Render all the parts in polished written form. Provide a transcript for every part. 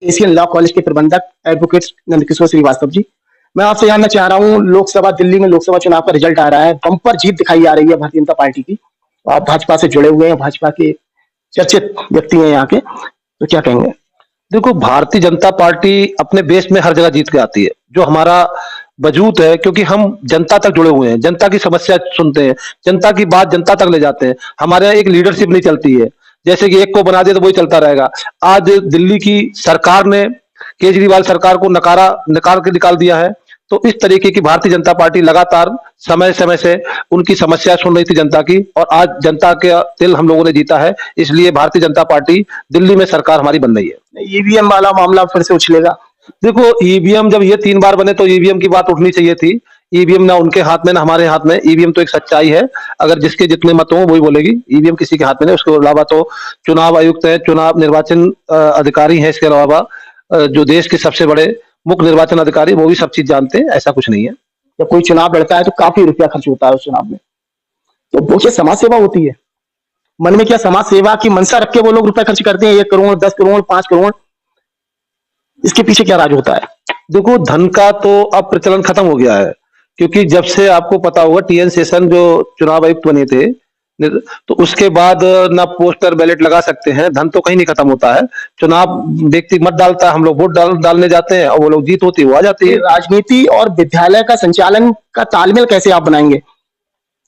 Asian law college के प्रबंधक advocate Nandkishore Srivastava ji. मैं आपसे जानना चाह रहा हूँ, लोकसभा दिल्ली में लोकसभा चुनाव का रिजल्ट आ रहा है, बम्पर जीत दिखाई आ रही है भारतीय जनता पार्टी की। आप भाजपा से जुड़े हुए हैं, भाजपा के चर्चित व्यक्ति हैं यहाँ के, तो क्या कहेंगे? देखो, भारतीय जनता पार्टी अपने देश में हर जगह जीत के आती है। जो हमारा वजूद है, क्योंकि हम जनता तक जुड़े हुए हैं, जनता की समस्या सुनते हैं, जनता की बात जनता तक ले जाते हैं। हमारे यहाँ एक लीडरशिप नहीं चलती है, जैसे कि एक को बना दे तो वही चलता रहेगा। आज दिल्ली की सरकार ने केजरीवाल सरकार को नकार के निकाल दिया है। तो इस तरीके की भारतीय जनता पार्टी लगातार समय समय से उनकी समस्या सुन रही थी जनता की, और आज जनता के दिल हम लोगों ने जीता है। इसलिए भारतीय जनता पार्टी दिल्ली में सरकार हमारी बन रही है। ईवीएम वाला मामला फिर से उछलेगा? देखो, ईवीएम जब ये 3 बार बने तो ईवीएम की बात उठनी चाहिए थी। ईवीएम ना उनके हाथ में ना हमारे हाथ में। ईवीएम तो एक सच्चाई है, अगर जिसके जितने मत हो वही बोलेगी। ईवीएम किसी के हाथ में नहीं। उसके अलावा तो चुनाव आयुक्त है, चुनाव निर्वाचन अधिकारी है। इसके अलावा जो देश के सबसे बड़े मुख्य निर्वाचन अधिकारी, वो भी सब चीज जानते हैं। ऐसा कुछ नहीं है। जब कोई चुनाव लड़ता है तो काफी रुपया खर्च होता है उस चुनाव में, तो वो क्या समाज सेवा होती है? मन में क्या समाज सेवा की मनसा रख के वो लोग रुपए खर्च करते हैं? 1 करोड़, 10 करोड़, 5 करोड़, इसके पीछे क्या राज होता है? देखो, धन का तो अब प्रचलन खत्म हो गया है, क्योंकि जब से आपको पता होगा टीएन शेषन जो चुनाव आयुक्त बने थे, तो उसके बाद ना पोस्टर बैलेट लगा सकते हैं। धन तो कहीं नहीं खत्म होता है। चुनाव व्यक्ति मत डालता है, हम लोग वोट डालने जाते हैं, और वो लोग जीत होती है, वो आ जाती है। राजनीति और विद्यालय का संचालन का तालमेल कैसे आप बनाएंगे?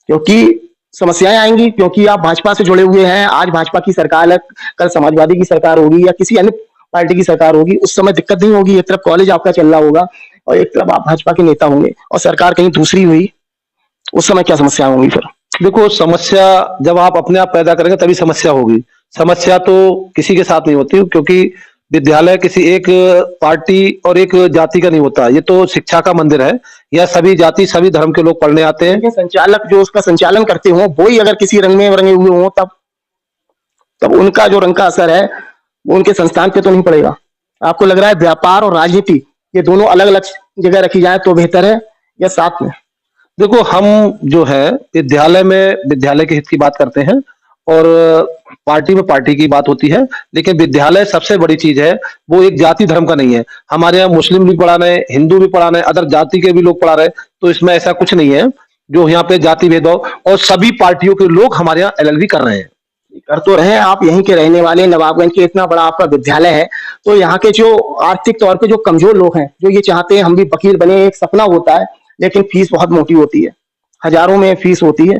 क्योंकि समस्याएं आएंगी, क्योंकि आप भाजपा से जुड़े हुए हैं। आज भाजपा की सरकार है, कल समाजवादी की सरकार होगी या किसी अन्य पार्टी की सरकार होगी, उस समय दिक्कत नहीं होगी। एक तरफ कॉलेज आपका चल रहा होगा और एक तरफ आप भाजपा के नेता होंगे, और सरकार कहीं दूसरी हुई, उस समय क्या समस्या होंगी फिर? देखो, समस्या जब आप अपने आप पैदा करेंगे तभी समस्या होगी। समस्या तो किसी के साथ नहीं होती, क्योंकि विद्यालय किसी एक पार्टी और एक जाति का नहीं होता। ये तो शिक्षा का मंदिर है। यह सभी जाति सभी धर्म के लोग पढ़ने आते हैं। संचालक जो उसका संचालन करते हो, वो ही अगर किसी रंग में रंगे हुए हो, तब उनका जो रंग का असर है वो उनके संस्थान पे तो नहीं पड़ेगा। आपको लग रहा है व्यापार और राजनीति ये दोनों अलग अलग जगह रखी जाए तो बेहतर है, या साथ में? देखो, हम जो है विद्यालय में विद्यालय के हित की बात करते हैं, और पार्टी में पार्टी की बात होती है। लेकिन विद्यालय सबसे बड़ी चीज है, वो एक जाति धर्म का नहीं है। हमारे यहाँ मुस्लिम भी पढ़ा रहे हैं, हिंदू भी पढ़ा रहे हैं, अदर जाति के भी लोग पढ़ा रहे हैं। तो इसमें ऐसा कुछ नहीं है जो यहाँ पे जाति भेदभाव, और सभी पार्टियों के लोग हमारे यहाँ एलएलबी कर रहे हैं। कर तो रहे हैं, आप यहीं के रहने वाले, नवाबगंज के, इतना बड़ा आपका विद्यालय है, तो यहाँ के जो आर्थिक तौर पे जो कमजोर लोग हैं, जो ये चाहते हैं हम भी वकील बने, एक सपना होता है, लेकिन फीस बहुत मोटी होती है, हजारों में फीस होती है,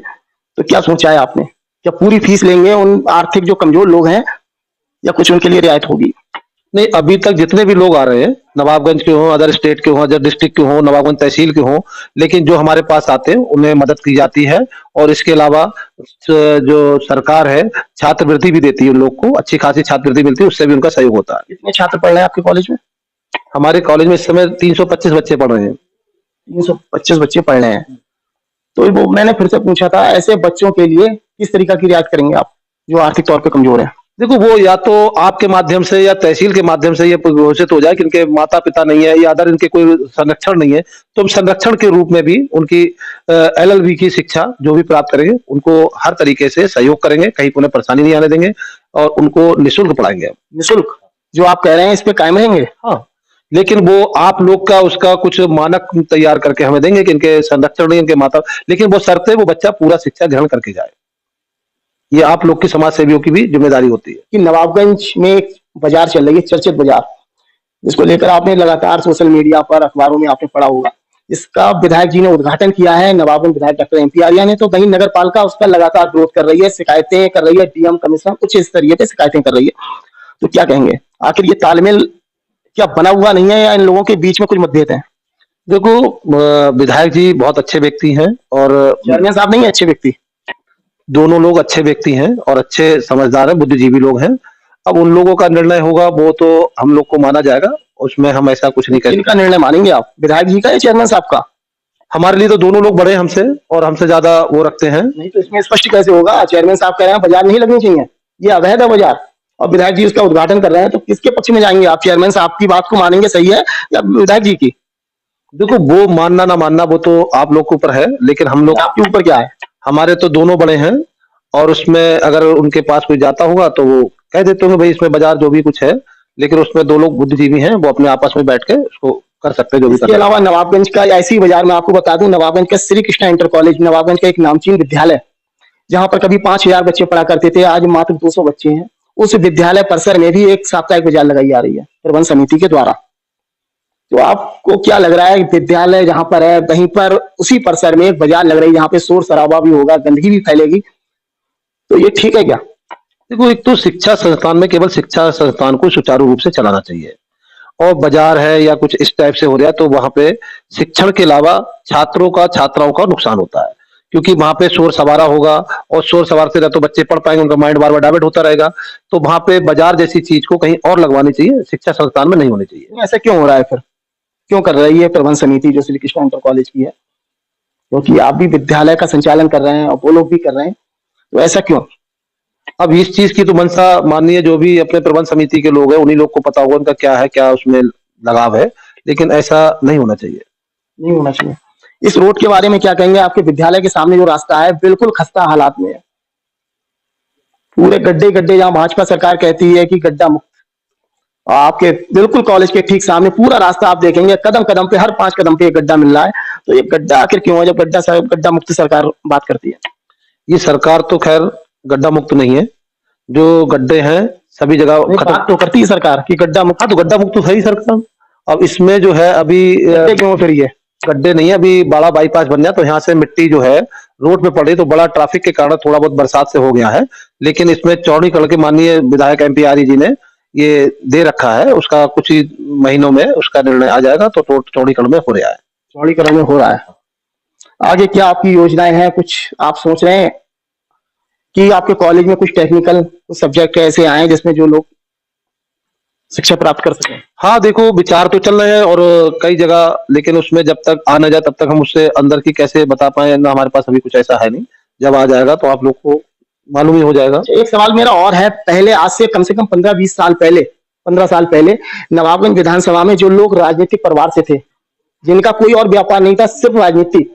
तो क्या सोचा है आपने? क्या पूरी फीस लेंगे उन आर्थिक जो कमजोर लोग हैं, या कुछ उनके लिए रियायत होगी? नहीं, अभी तक जितने भी लोग आ रहे हैं, नवाबगंज के हों, अदर स्टेट के हों, अदर डिस्ट्रिक्ट के हों, नवाबगंज तहसील के हों, लेकिन जो हमारे पास आते हैं उन्हें मदद की जाती है। और इसके अलावा जो सरकार है छात्रवृत्ति भी देती है उन लोग को, अच्छी खासी छात्रवृत्ति मिलती है, उससे भी उनका सहयोग होता है। कितने छात्र पढ़ रहे हैं आपके कॉलेज में? हमारे कॉलेज में इस समय 325 बच्चे पढ़ रहे हैं। 325 बच्चे पढ़ रहे हैं, तो वो मैंने फिर से पूछा था, ऐसे बच्चों के लिए किस तरीका की रियायत करेंगे आप जो आर्थिक तौर पे कमजोर है? देखो, वो या तो आपके माध्यम से या तहसील के माध्यम से ये घोषित हो जाए कि इनके माता पिता नहीं है या अदर इनके कोई संरक्षण नहीं है, तो हम संरक्षण के रूप में भी उनकी एलएलबी की शिक्षा जो भी प्राप्त करेंगे उनको हर तरीके से सहयोग करेंगे, कहीं उन्हें परेशानी नहीं आने देंगे, और उनको निःशुल्क पढ़ाएंगे। निःशुल्क जो आप कह रहे हैं, इस पे कायम रहेंगे? हाँ, लेकिन वो आप लोग का उसका कुछ मानक तैयार करके हमें देंगे कि इनके संरक्षण नहीं, इनके माता, लेकिन वो शर्त है वो बच्चा पूरा शिक्षा ग्रहण करके जाए। ये आप लोग की समाज सेवियों की भी जिम्मेदारी होती है। कि नवाबगंज में एक बाजार चल रही है, चर्चित बाजार, जिसको लेकर आपने लगातार सोशल मीडिया पर, अखबारों में आपने पढ़ा होगा, इसका विधायक जी ने उद्घाटन किया है। नवाबगंज विधायक डॉक्टर एमपी आर्या ने, तो वहीं नगर पालिका उसका लगातार विरोध कर रही है, शिकायतें कर रही है, डीएम कमिश्नर उच्च स्तरीय पे शिकायतें कर रही है। तो क्या कहेंगे, आखिर ये तालमेल क्या बना हुआ नहीं है, या इन लोगों के बीच में कुछ मतभेद है? देखो, विधायक जी बहुत अच्छे व्यक्ति हैं, और चेयरमैन साहब नहीं है अच्छे व्यक्ति? दोनों लोग अच्छे व्यक्ति हैं और अच्छे समझदार हैं, बुद्धिजीवी लोग हैं। अब उन लोगों का निर्णय होगा, वो तो हम लोग को माना जाएगा, उसमें हम ऐसा कुछ नहीं करेंगे। किनका निर्णय मानेंगे आप, विधायक जी का या चेयरमैन साहब का? हमारे लिए तो दोनों लोग बड़े हमसे, और हमसे ज्यादा वो रखते हैं। नहीं तो इसमें स्पष्ट कैसे होगा? चेयरमैन साहब कह रहे हैं बाजार नहीं लगनी चाहिए, ये अवैध है बाजार, और विधायक जी उसका उद्घाटन कर रहे हैं, तो किसके पक्ष में जाएंगे आप? चेयरमैन साहब की बात को मानेंगे, सही है, या विधायक जी की? देखो, वो मानना ना मानना वो तो आप लोग के ऊपर है, लेकिन हम लोग, आपके ऊपर क्या है? हमारे तो दोनों बड़े हैं, और उसमें अगर उनके पास कोई जाता होगा तो वो कह देते होंगे भाई इसमें बाजार जो भी कुछ है, लेकिन उसमें 2 लोग बुद्धिजीवी हैं, वो अपने आपस में बैठ के उसको कर सकते हैं जो भी इसके करना है। अलावा नवाबगंज का ऐसी बाजार में आपको बता दूं, नवाबगंज का श्री कृष्णा इंटर कॉलेज, नवाबगंज का एक नामचीन विद्यालय, जहां पर कभी 5,000 बच्चे पढ़ा करते थे, आज मात्र 200 बच्चे हैं। उस विद्यालय परिसर में भी एक साप्ताहिक बाजार लगाई जा रही है प्रबंध समिति के द्वारा। तो आपको क्या लग रहा है, विद्यालय जहां पर है वहीं पर उसी परिसर में एक बाजार लग रही है, जहां पे शोर शराबा भी होगा, गंदगी भी फैलेगी, तो ये ठीक है क्या? देखो, एक तो शिक्षा संस्थान में केवल शिक्षा संस्थान को सुचारू रूप से चलाना चाहिए, और बाजार है या कुछ इस टाइप से हो रहा है तो वहां पे शिक्षण के अलावा छात्राओं का नुकसान होता है, क्योंकि वहां पे शोर सवारा होगा, और शोर सवार से ना तो बच्चे पढ़ पाएंगे, उनका माइंड बार बार डाइवर्ट होता रहेगा। तो वहां पे बाजार जैसी चीज को कहीं और लगवानी चाहिए, शिक्षा संस्थान में नहीं होनी चाहिए। ऐसा क्यों हो रहा है फिर? क्यों कर रही है प्रबंध समिति जो श्री कृष्णा इंटर कॉलेज की है? क्योंकि आप भी विद्यालय का संचालन कर रहे हैं और वो लोग भी कर रहे हैं, तो ऐसा क्यों? अब इस चीज की तो मंशा माननीय जो भी अपने प्रबंध समिति के लोग हैं उन्हीं लोग को पता होगा उनका क्या है, क्या उसमें लगाव है, लेकिन ऐसा नहीं होना चाहिए। नहीं होना चाहिए। इस रोड के बारे में क्या कहेंगे? आपके विद्यालय के सामने जो रास्ता है बिल्कुल खस्ता हालात में है, पूरे गड्ढे गड्ढे, जहां भाजपा सरकार कहती है कि गड्ढा मुक्त, आपके बिल्कुल कॉलेज के ठीक सामने पूरा रास्ता आप देखेंगे, कदम कदम पे, हर 5 कदम पे एक गड्ढा मिल रहा है। तो ये गड्ढा आखिर क्यों है जब गड्ढा मुक्त सरकार बात करती है? ये सरकार तो खैर गड्ढा मुक्त नहीं है, जो गड्ढे हैं सभी जगह नहीं, खत्म। बात तो करती है सरकार कि गड्ढा मुक्त। हाँ, तो गड्ढा मुक्त तो है ही सरकार। अब इसमें जो है अभी गड्ढे क्यों फिर ये? गड्ढे नहीं है, अभी बड़ा बाईपास बन गया तो यहाँ से मिट्टी जो है रोड पे पड़ रही, तो बड़ा ट्रैफिक के कारण थोड़ा बहुत बरसात से हो गया है, लेकिन इसमें चौड़ीकरण के माननीय विधायक MP आर्य जी ने ये दे रखा है, उसका कुछ ही महीनों में उसका निर्णय आ जाएगा, तो चौड़ीकरण में हो रहा है। चौड़ीकरण में हो रहा है। आगे क्या आपकी योजनाएं हैं? कुछ आप सोच रहे हैं कि आपके कॉलेज में कुछ टेक्निकल सब्जेक्ट ऐसे आए जिसमें जो लोग शिक्षा प्राप्त कर सकें? हाँ, देखो, विचार तो चल रहे हैं और कई जगह, लेकिन उसमें जब तक आ न जाए तब तक हम उससे अंदर की कैसे बता पाए ना, हमारे पास अभी कुछ ऐसा है नहीं। जब आ जाएगा तो आप लोग को मालूम ही हो जाएगा। एक सवाल मेरा और है, पहले आज से कम 15-20 साल पहले, 15 साल पहले नवाबगंज विधानसभा में जो लोग राजनीतिक परिवार से थे, जिनका कोई और व्यापार नहीं था, सिर्फ राजनीति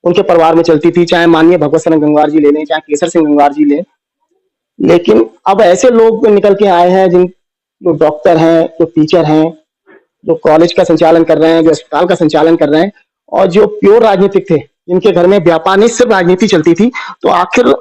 उनके परिवार में चलती थी, चाहे माननीय भगवत सरन गंगवार जी ले लें, चाहे केसर सिंह गंगवार जी ले, लेकिन अब ऐसे लोग निकल के आए हैं जिन जो डॉक्टर हैं, जो टीचर हैं, जो कॉलेज का संचालन कर रहे हैं, जो अस्पताल का संचालन कर रहे हैं, और जो प्योर राजनीतिक थे, जिनके घर में व्यापार नहीं सिर्फ राजनीति चलती थी, तो आखिर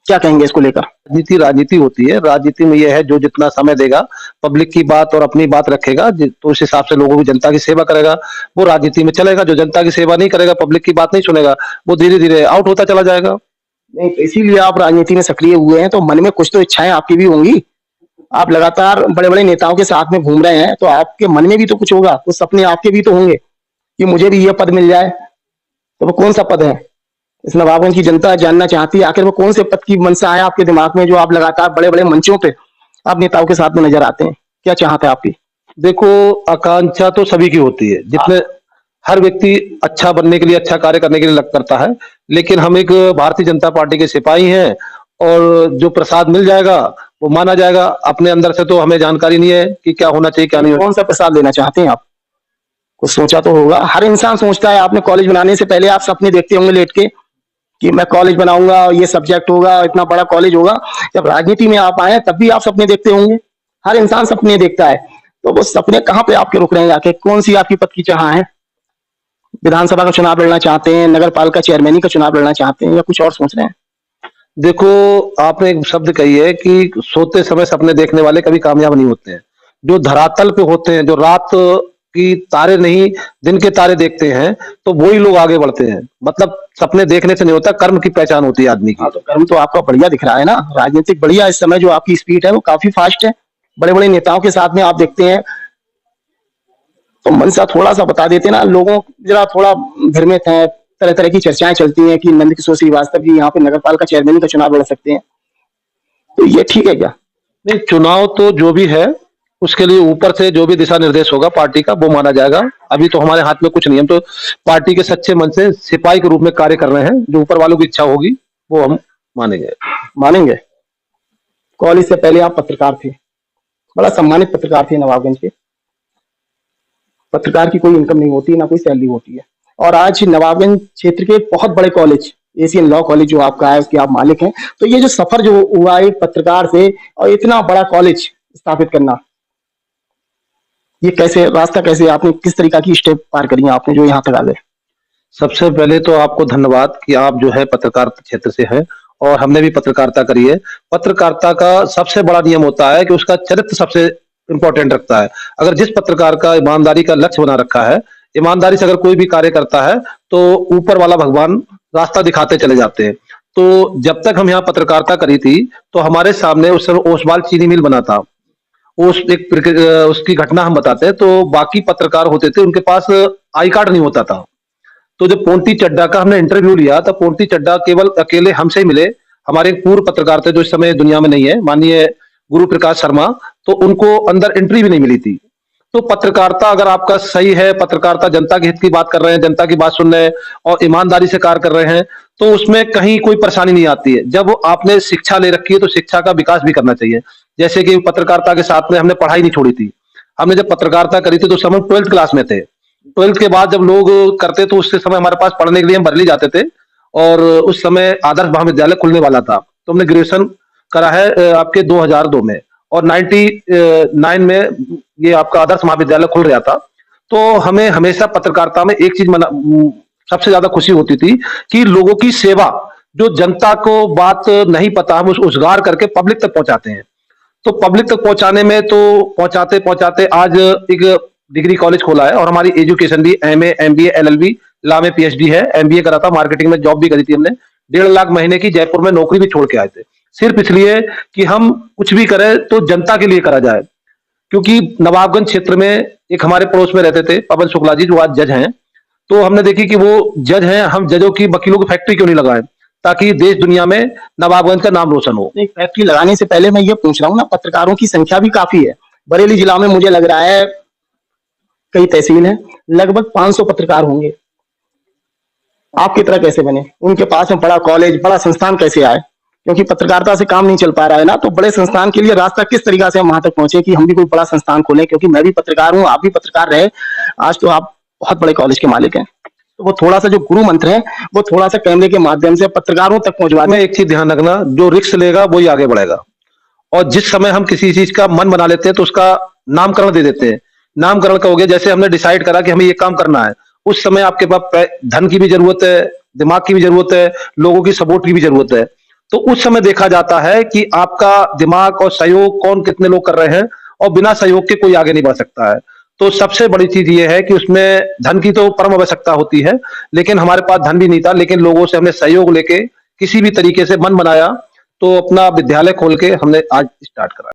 क्या कहेंगे इसको लेकर? राजनीति राजनीति होती है, राजनीति में यह है जो जितना समय देगा पब्लिक की बात और अपनी बात रखेगा, तो उस हिसाब से लोगों की, जनता की सेवा करेगा, वो राजनीति में चलेगा। जो जनता की सेवा नहीं करेगा, पब्लिक की बात नहीं सुनेगा, वो धीरे धीरे आउट होता चला जाएगा। नहीं, तो इसीलिए आप राजनीति में सक्रिय हुए हैं, तो मन में कुछ तो इच्छाएं आपकी भी होंगी। आप लगातार बड़े बड़े नेताओं के साथ में घूम रहे हैं, तो आपके मन में भी तो कुछ होगा, कुछ सपने आपके भी तो होंगे कि मुझे भी ये पद मिल जाए। तो वो कौन सा पद है? इस नवाबगंज की जनता जानना चाहती है, आखिर वो कौन से पद की मनसा है आपके दिमाग में, जो आप लगातार बड़े बड़े मंचों पे आप नेताओं के साथ में नजर आते हैं? क्या चाहते हैं आपकी? देखो, आकांक्षा तो सभी की होती है, जितने हर व्यक्ति अच्छा बनने के लिए, अच्छा कार्य करने के लिए लग करता है, लेकिन हम एक भारतीय जनता पार्टी के सिपाही हैं, और जो प्रसाद मिल जाएगा वो माना जाएगा। अपने अंदर से तो हमें जानकारी नहीं है कि क्या होना चाहिए, क्या नहीं होना। कौन सा प्रसाद लेना चाहते हैं आप? कुछ सोचा तो होगा, हर इंसान सोचता है। आपने कॉलेज बनाने से पहले आप सपने देखते होंगे लेट के कि मैं कॉलेज बनाऊंगा, ये सब्जेक्ट होगा, इतना बड़ा कॉलेज होगा। जब राजनीति में आप आए तब भी आप सपने देखते होंगे, हर इंसान सपने देखता है। तो वो सपने कहाँ पे आपके रुक रहे हैं जाके? कौन सी आपकी पद की चाह है? विधानसभा का चुनाव लड़ना चाहते हैं, नगर पालिका चेयरमैनी का चुनाव लड़ना चाहते हैं, या कुछ और सोच रहे हैं? देखो, आपने एक शब्द कही है कि सोते समय सपने देखने वाले कभी कामयाब नहीं होते हैं। जो धरातल पे होते हैं, जो रात की तारे नहीं दिन के तारे देखते हैं, तो वही लोग आगे बढ़ते हैं। मतलब सपने देखने से नहीं होता, कर्म की पहचान होती है आदमी की। हाँ, तो कर्म तो आपका बढ़िया दिख रहा है ना, राजनीतिक बढ़िया। इस समय जो आपकी स्पीड है वो काफी फास्ट है, बड़े बड़े नेताओं के साथ में आप देखते हैं। तो मनसा थोड़ा सा बता देते ना, लोगों जरा थोड़ा भ्रमित है, तरह तरह की चर्चाएं चलती हैं कि नंद किशोर श्रीवास्तव जी यहाँ पे नगर पालिका चेयरमैन का चुनाव लड़ सकते हैं, तो ये ठीक है क्या? नहीं, चुनाव तो जो भी है उसके लिए ऊपर से जो भी दिशा निर्देश होगा पार्टी का, वो माना जाएगा। अभी तो हमारे हाथ में कुछ नहीं, हम तो पार्टी के सच्चे मन से सिपाही के रूप में कार्य कर रहे हैं। जो ऊपर वालों की इच्छा होगी वो हम मानेंगे। मानेंगे। कॉलेज से पहले आप पत्रकार थे, बड़ा सम्मानित पत्रकार थे नवाबगंज के। पत्रकार की कोई इनकम नहीं होती, ना कोई सैलरी होती है, और आज नवाबगंज क्षेत्र के बहुत बड़े कॉलेज, एशियन लॉ कॉलेज जो आपका है, उसके आप मालिक हैं। तो ये जो सफर जो हुआ एक पत्रकार से और इतना बड़ा कॉलेज स्थापित करना, ये कैसे रास्ता, कैसे आपने किस तरीका की स्टेप पार करी हैं आपने जो यहाँ तक आ गए? सबसे पहले तो आपको धन्यवाद कि आप जो है पत्रकारिता क्षेत्र से हैं और हमने भी पत्रकारिता करी है। पत्रकारिता का सबसे बड़ा नियम होता है कि उसका चरित्र सबसे इम्पोर्टेंट रखता है। अगर जिस पत्रकार का ईमानदारी का लक्ष्य बना रखा है, ईमानदारी से अगर कोई भी कार्य करता है, तो ऊपर वाला भगवान रास्ता दिखाते चले जाते हैं। तो जब तक हम यहाँ पत्रकारिता करी थी, तो हमारे सामने उस समय ओसवाल चीनी मिल बना था। उसकी घटना हम बताते हैं, तो बाकी पत्रकार होते थे, उनके पास आई कार्ड नहीं होता था। तो जब पोंटी चड्ढा का हमने इंटरव्यू लिया, तब पोंटी चड्ढा केवल अकेले हमसे ही मिले। हमारे एक पूर्व पत्रकार थे जो इस समय दुनिया में नहीं है, माननीय गुरु प्रकाश शर्मा, तो उनको अंदर एंट्री भी नहीं मिली थी। तो पत्रकारिता अगर आपका सही है, पत्रकारिता जनता के हित की बात कर रहे हैं, जनता की बात सुन रहे हैं और ईमानदारी से कार्य कर रहे हैं, तो उसमें कहीं कोई परेशानी नहीं आती है। जब आपने शिक्षा ले रखी है, तो शिक्षा का विकास भी करना चाहिए। जैसे कि पत्रकारिता के साथ में हमने पढ़ाई नहीं छोड़ी थी। हमने जब पत्रकारिता करी थी, तो उस समय 12th क्लास में थे। 12th के बाद जब लोग करते, तो उसके समय हमारे पास पढ़ने के लिए हम बरेली जाते थे और उस समय आदर्श महाविद्यालय खुलने वाला था। तो हमने ग्रेजुएशन करा है आपके 2002 में, और 99 में ये आपका आदर्श महाविद्यालय खुल रहा था। तो हमें हमेशा पत्रकारिता में एक चीज सबसे ज्यादा खुशी होती थी कि लोगों की सेवा, जो जनता को बात नहीं पता, हम उस उजागर करके पब्लिक तक पहुंचाते हैं। तो पब्लिक तक पहुंचाने में तो पहुंचाते पहुंचाते आज एक डिग्री कॉलेज खोला है और हमारी एजुकेशन भी एमए, एमबीए, एलएलबी, लॉ में पीएचडी है, एमबीए करा था, मार्केटिंग में जॉब भी करी थी हमने। 1.5 लाख महीने की जयपुर में नौकरी भी छोड़ के आए थे, सिर्फ इसलिए कि हम कुछ भी करें तो जनता के लिए करा जाए। क्योंकि नवाबगंज क्षेत्र में एक हमारे पड़ोस में रहते थे पवन शुक्ला जी, जो आज जज हैं। तो हमने देखी कि वो जज हैं, हम जजों की, वकीलों की फैक्ट्री क्यों नहीं लगाएं, ताकि देश दुनिया में नवाबगंज का नाम रोशन हो। एक फैक्ट्री लगाने से पहले मैं ये पूछ रहा हूँ ना, पत्रकारों की संख्या भी काफी है बरेली जिला में, मुझे लग रहा है कई तहसील हैं, लगभग 500 पत्रकार होंगे। आपकी तरह कैसे बने? उनके पास में बड़ा कॉलेज, बड़ा संस्थान कैसे आए? क्योंकि पत्रकारिता से काम नहीं चल पा रहा है ना, तो बड़े संस्थान के लिए रास्ता किस तरीका से हम वहां तक पहुंचे कि हम भी कोई बड़ा संस्थान खोलें? क्योंकि मैं भी पत्रकार हूँ, आप भी पत्रकार रहे, आज तो आप बहुत बड़े कॉलेज के मालिक हैं। तो वो थोड़ा सा जो गुरु मंत्र है, वो थोड़ा सा कैमरे के माध्यम से पत्रकारों तक पहुंचवा दें। में एक चीज ध्यान रखना, जो रिस्क लेगा वही आगे बढ़ेगा। और जिस समय हम किसी चीज का मन बना लेते हैं, तो उसका नामकरण दे देते हैं। नामकरण का हो गया, जैसे हमने डिसाइड करा कि हमें ये काम करना है, उस समय आपके पास धन की भी जरूरत है, दिमाग की भी जरूरत है, लोगों की सपोर्ट की भी जरूरत है। तो उस समय देखा जाता है कि आपका दिमाग और सहयोग कौन कितने लोग कर रहे हैं, और बिना सहयोग के कोई आगे नहीं बढ़ सकता है। तो सबसे बड़ी चीज ये है कि उसमें धन की तो परम आवश्यकता होती है, लेकिन हमारे पास धन भी नहीं था, लेकिन लोगों से हमने सहयोग लेके किसी भी तरीके से मन बनाया, तो अपना विद्यालय खोल के हमने आज स्टार्ट करा।